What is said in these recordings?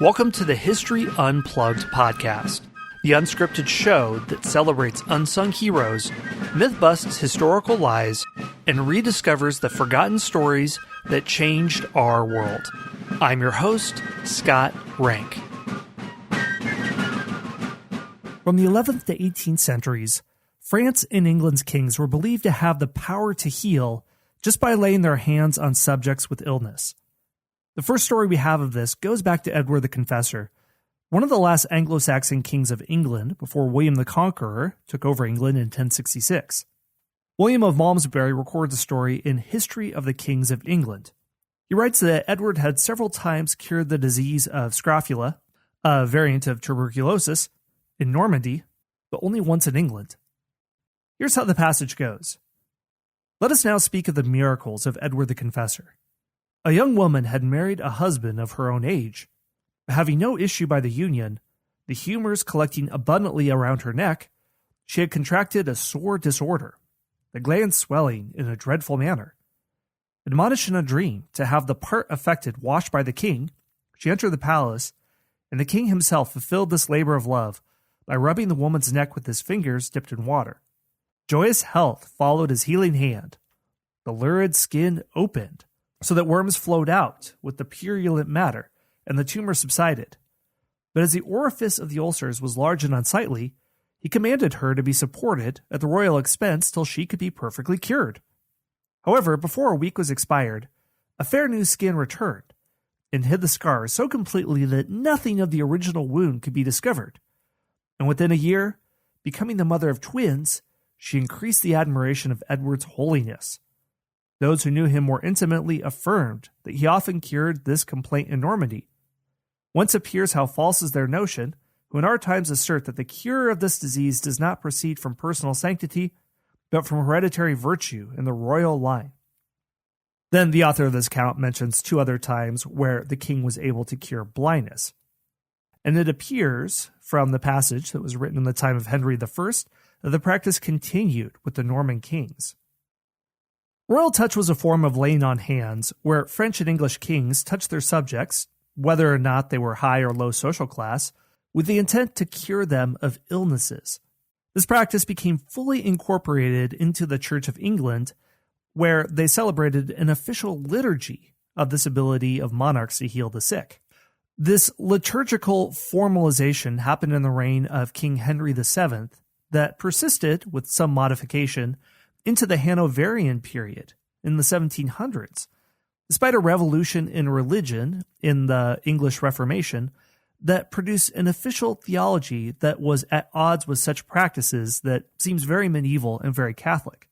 Welcome to the History Unplugged podcast, the unscripted show that celebrates unsung heroes, myth-busts historical lies, and rediscovers the forgotten stories that changed our world. I'm your host, Scott Rank. From the 11th to 18th centuries, France and England's kings were believed to have the power to heal just by laying their hands on subjects with illness. The first story we have of this goes back to Edward the Confessor, one of the last Anglo-Saxon kings of England before William the Conqueror took over England in 1066. William of Malmesbury records a story in History of the Kings of England. He writes that Edward had several times cured the disease of scrofula, a variant of tuberculosis, in Normandy, but only once in England. Here's how the passage goes. Let us now speak of the miracles of Edward the Confessor. A young woman had married a husband of her own age, but having no issue by the union, the humors collecting abundantly around her neck, she had contracted a sore disorder, the glands swelling in a dreadful manner. Admonished in a dream to have the part affected washed by the king, she entered the palace, and the king himself fulfilled this labor of love by rubbing the woman's neck with his fingers dipped in water. Joyous health followed his healing hand. The lurid skin opened, so that worms flowed out with the purulent matter, and the tumor subsided. But as the orifice of the ulcers was large and unsightly, he commanded her to be supported at the royal expense till she could be perfectly cured. However, before a week was expired, a fair new skin returned, and hid the scars so completely that nothing of the original wound could be discovered. And within a year, becoming the mother of twins, she increased the admiration of Edward's holiness. Those who knew him more intimately affirmed that he often cured this complaint in Normandy. Whence appears how false is their notion, who in our times assert that the cure of this disease does not proceed from personal sanctity, but from hereditary virtue in the royal line. Then the author of this account mentions two other times where the king was able to cure blindness. And it appears from the passage that was written in the time of Henry I that the practice continued with the Norman kings. Royal touch was a form of laying on hands where French and English kings touched their subjects, whether or not they were high or low social class, with the intent to cure them of illnesses. This practice became fully incorporated into the Church of England, where they celebrated an official liturgy of this ability of monarchs to heal the sick. This liturgical formalization happened in the reign of King Henry VII that persisted, with some modification, into the Hanoverian period in the 1700s. Despite a revolution in religion in the English Reformation that produced an official theology that was at odds with such practices that seems very medieval and very Catholic.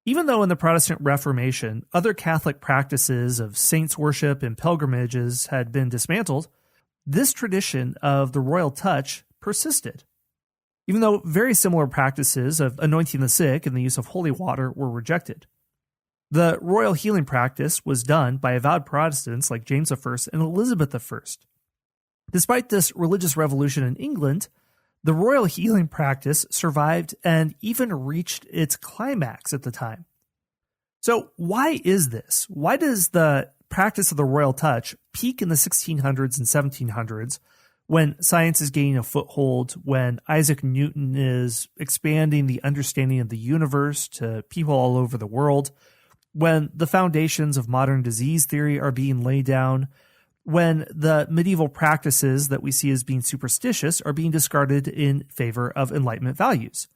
Even though in the Protestant Reformation, other Catholic practices of saints' worship and pilgrimages had been dismantled, this tradition of the royal touch persisted. Even though very similar practices of anointing the sick and the use of holy water were rejected. The royal healing practice was done by avowed Protestants like James I and Elizabeth I. Despite this religious revolution in England, the royal healing practice survived and even reached its climax at the time. So why is this? Why does the practice of the royal touch peak in the 1600s and 1700s, when science is gaining a foothold, when Isaac Newton is expanding the understanding of the universe to people all over the world, when the foundations of modern disease theory are being laid down, when the medieval practices that we see as being superstitious are being discarded in favor of Enlightenment values?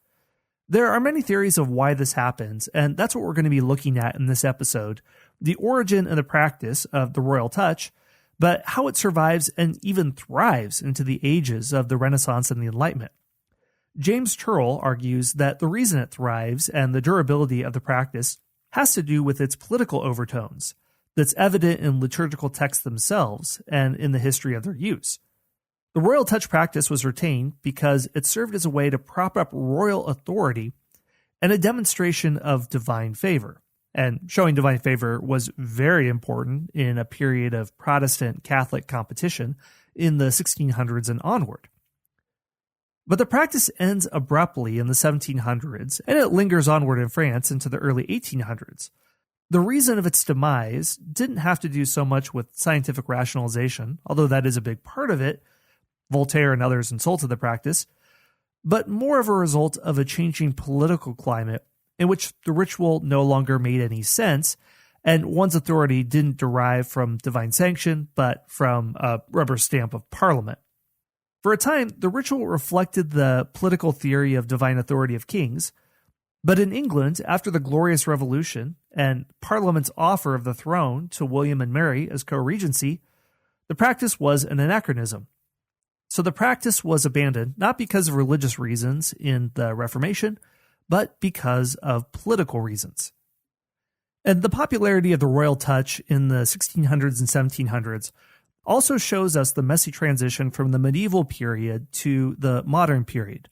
There are many theories of why this happens, and that's what we're going to be looking at in this episode, the origin and the practice of the royal touch, but how it survives and even thrives into the ages of the Renaissance and the Enlightenment. James Turrell argues that the reason it thrives and the durability of the practice has to do with its political overtones that's evident in liturgical texts themselves and in the history of their use. The royal touch practice was retained because it served as a way to prop up royal authority and a demonstration of divine favor. And showing divine favor was very important in a period of Protestant Catholic competition in the 1600s and onward. But the practice ends abruptly in the 1700s, and it lingers onward in France into the early 1800s. The reason of its demise didn't have to do so much with scientific rationalization, although that is a big part of it. Voltaire and others insulted the practice, but more of a result of a changing political climate in which the ritual no longer made any sense, and one's authority didn't derive from divine sanction, but from a rubber stamp of Parliament. For a time, the ritual reflected the political theory of divine authority of kings, but in England, after the Glorious Revolution and Parliament's offer of the throne to William and Mary as co-regency, the practice was an anachronism. So the practice was abandoned not because of religious reasons in the Reformation, but because of political reasons. And the popularity of the royal touch in the 1600s and 1700s also shows us the messy transition from the medieval period to the modern period.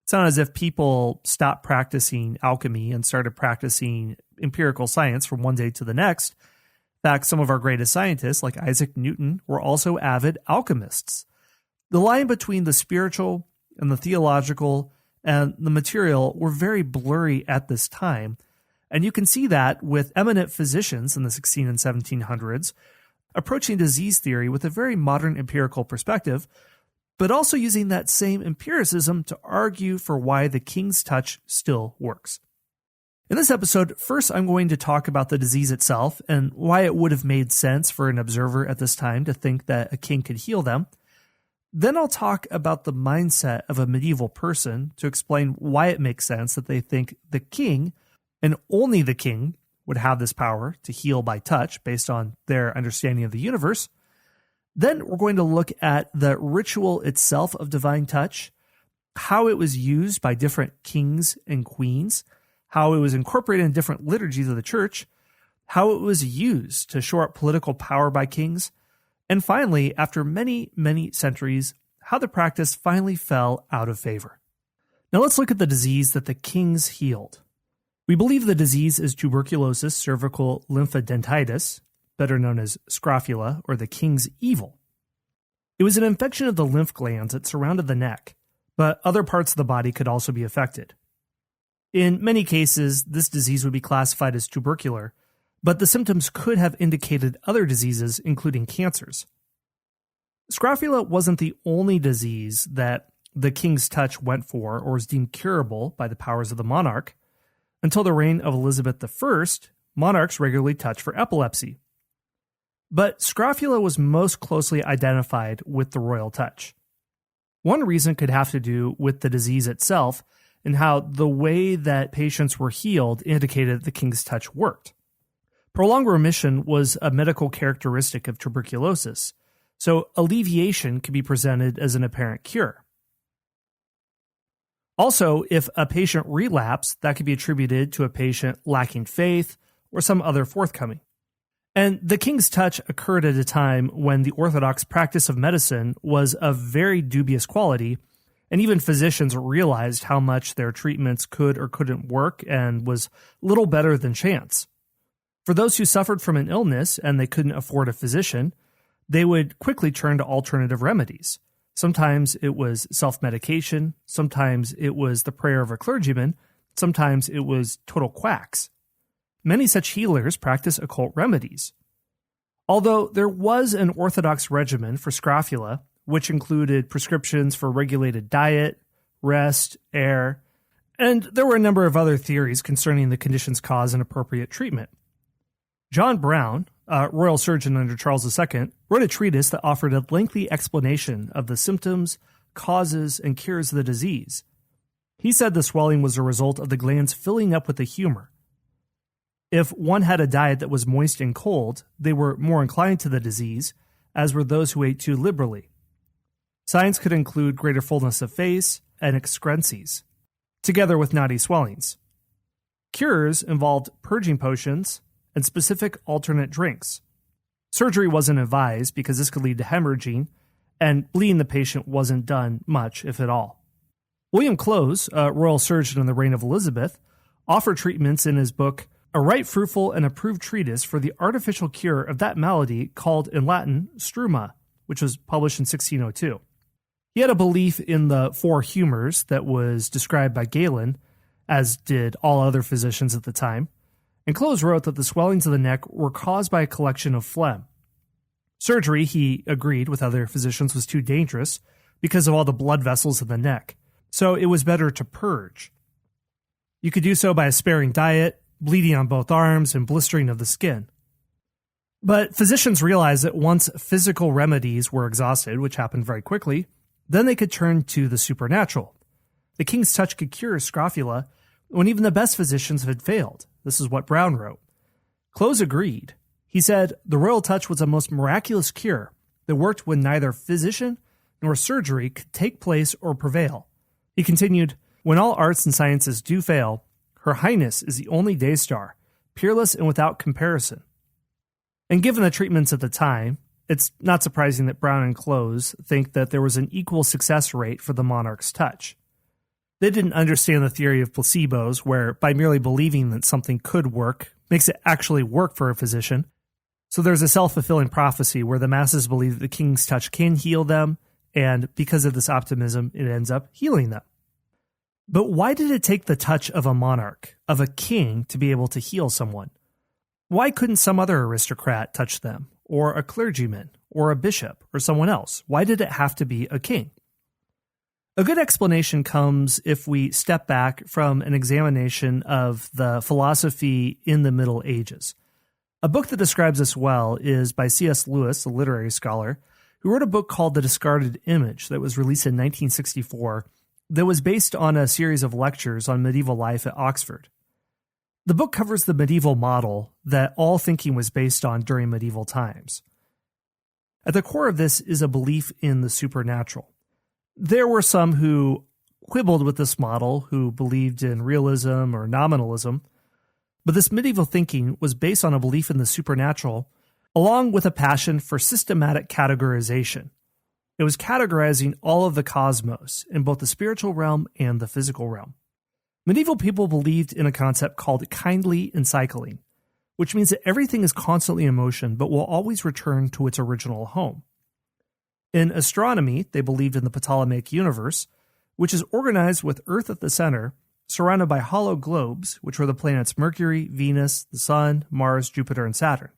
It's not as if people stopped practicing alchemy and started practicing empirical science from one day to the next. In fact, some of our greatest scientists, like Isaac Newton, were also avid alchemists. The line between the spiritual and the theological and the material were very blurry at this time, and you can see that with eminent physicians in the 16 and 1700s approaching disease theory with a very modern empirical perspective, but also using that same empiricism to argue for why the king's touch still works. In this episode, first I'm going to talk about the disease itself and why it would have made sense for an observer at this time to think that a king could heal them. Then I'll talk about the mindset of a medieval person to explain why it makes sense that they think the king, and only the king, would have this power to heal by touch based on their understanding of the universe. Then we're going to look at the ritual itself of divine touch, how it was used by different kings and queens, how it was incorporated in different liturgies of the church, how it was used to shore up political power by kings, and finally, after many, many centuries, how the practice finally fell out of favor. Now let's look at the disease that the kings healed. We believe the disease is tuberculosis cervical lymphadenitis, better known as scrofula, or the king's evil. It was an infection of the lymph glands that surrounded the neck, but other parts of the body could also be affected. In many cases, this disease would be classified as tubercular, but the symptoms could have indicated other diseases, including cancers. Scrofula wasn't the only disease that the king's touch went for or was deemed curable by the powers of the monarch. Until the reign of Elizabeth I, monarchs regularly touched for epilepsy. But scrofula was most closely identified with the royal touch. One reason could have to do with the disease itself and how the way that patients were healed indicated the king's touch worked. Prolonged remission was a medical characteristic of tuberculosis, so alleviation could be presented as an apparent cure. Also, if a patient relapsed, that could be attributed to a patient lacking faith or some other forthcoming. And the king's touch occurred at a time when the orthodox practice of medicine was of very dubious quality, and even physicians realized how much their treatments could or couldn't work and was little better than chance. For those who suffered from an illness and they couldn't afford a physician, they would quickly turn to alternative remedies. Sometimes it was self-medication, sometimes it was the prayer of a clergyman, sometimes it was total quacks. Many such healers practice occult remedies. Although there was an orthodox regimen for scrofula, which included prescriptions for regulated diet, rest, air, and there were a number of other theories concerning the condition's cause and appropriate treatment. John Brown, a royal surgeon under Charles II, wrote a treatise that offered a lengthy explanation of the symptoms, causes, and cures of the disease. He said the swelling was a result of the glands filling up with the humor. If one had a diet that was moist and cold, they were more inclined to the disease, as were those who ate too liberally. Signs could include greater fullness of face and excrescences, together with knotty swellings. Cures involved purging potions and specific alternate drinks. Surgery wasn't advised because this could lead to hemorrhaging, and bleeding the patient wasn't done much, if at all. William Close, a royal surgeon in the reign of Elizabeth, offered treatments in his book, A Right Fruitful and Approved Treatise for the Artificial Cure of that Malady called in Latin struma, which was published in 1602. He had a belief in the four humors that was described by Galen, as did all other physicians at the time, And Close wrote that the swellings of the neck were caused by a collection of phlegm. Surgery, he agreed with other physicians, was too dangerous because of all the blood vessels in the neck, so it was better to purge. You could do so by a sparing diet, bleeding on both arms, and blistering of the skin. But physicians realized that once physical remedies were exhausted, which happened very quickly, then they could turn to the supernatural. The king's touch could cure scrofula when even the best physicians had failed. This is what Brown wrote. Close agreed. He said, the royal touch was a most miraculous cure that worked when neither physician nor surgery could take place or prevail. He continued, when all arts and sciences do fail, Her Highness is the only day star, peerless and without comparison. And given the treatments at the time, it's not surprising that Brown and Close think that there was an equal success rate for the monarch's touch. They didn't understand the theory of placebos, where by merely believing that something could work makes it actually work for a physician. So there's a self-fulfilling prophecy where the masses believe that the king's touch can heal them, and because of this optimism, it ends up healing them. But why did it take the touch of a monarch, of a king, to be able to heal someone? Why couldn't some other aristocrat touch them, or a clergyman, or a bishop, or someone else? Why did it have to be a king? A good explanation comes if we step back from an examination of the philosophy in the Middle Ages. A book that describes this well is by C.S. Lewis, a literary scholar, who wrote a book called The Discarded Image that was released in 1964 that was based on a series of lectures on medieval life at Oxford. The book covers the medieval model that all thinking was based on during medieval times. At the core of this is a belief in the supernatural. There were some who quibbled with this model, who believed in realism or nominalism, but this medieval thinking was based on a belief in the supernatural, along with a passion for systematic categorization. It was categorizing all of the cosmos in both the spiritual realm and the physical realm. Medieval people believed in a concept called kindly encycling, which means that everything is constantly in motion but will always return to its original home. In astronomy, they believed in the Ptolemaic universe, which is organized with Earth at the center, surrounded by hollow globes, which were the planets Mercury, Venus, the Sun, Mars, Jupiter, and Saturn.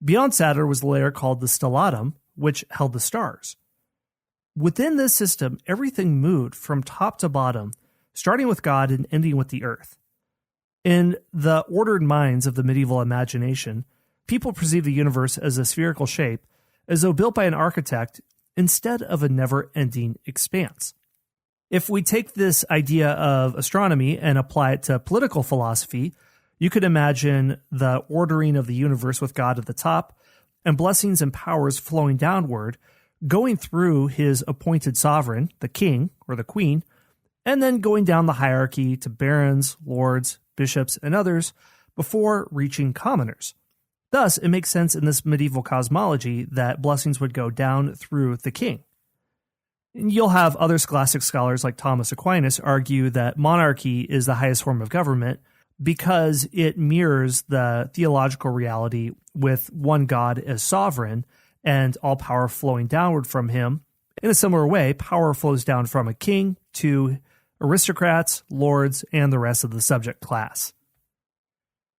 Beyond Saturn was the layer called the stellatum, which held the stars. Within this system, everything moved from top to bottom, starting with God and ending with the earth. In the ordered minds of the medieval imagination, people perceived the universe as a spherical shape, as though built by an architect, instead of a never-ending expanse. If we take this idea of astronomy and apply it to political philosophy, you could imagine the ordering of the universe with God at the top, and blessings and powers flowing downward, going through his appointed sovereign, the king or the queen, and then going down the hierarchy to barons, lords, bishops, and others before reaching commoners. Thus, it makes sense in this medieval cosmology that blessings would go down through the king. And you'll have other scholastic scholars like Thomas Aquinas argue that monarchy is the highest form of government because it mirrors the theological reality with one God as sovereign and all power flowing downward from him. In a similar way, power flows down from a king to aristocrats, lords, and the rest of the subject class.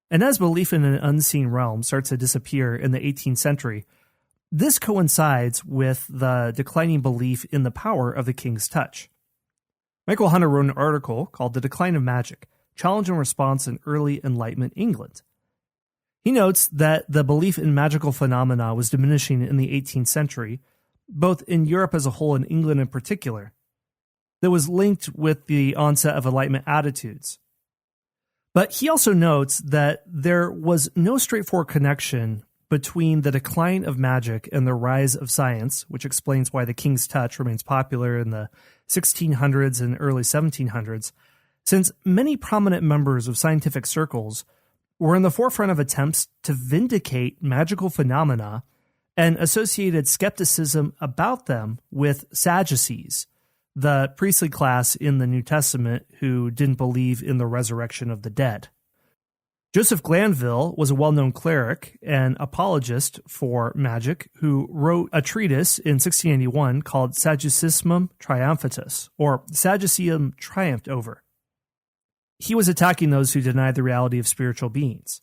And as belief in an unseen realm starts to disappear in the 18th century, this coincides with the declining belief in the power of the king's touch. Michael Hunter wrote an article called The Decline of Magic, Challenge and Response in Early Enlightenment England. He notes that the belief in magical phenomena was diminishing in the 18th century, both in Europe as a whole and England in particular, that was linked with the onset of Enlightenment attitudes. But he also notes that there was no straightforward connection between the decline of magic and the rise of science, which explains why the king's touch remains popular in the 1600s and early 1700s, since many prominent members of scientific circles were in the forefront of attempts to vindicate magical phenomena and associated skepticism about them with Sadducees, the priestly class in the New Testament who didn't believe in the resurrection of the dead. Joseph Glanville was a well-known cleric and apologist for magic who wrote a treatise in 1681 called Sadducismum Triumphatus, or Sadduceum Triumphed Over. he was attacking those who denied the reality of spiritual beings.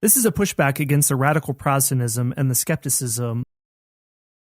This is a pushback against the radical Protestantism and the skepticism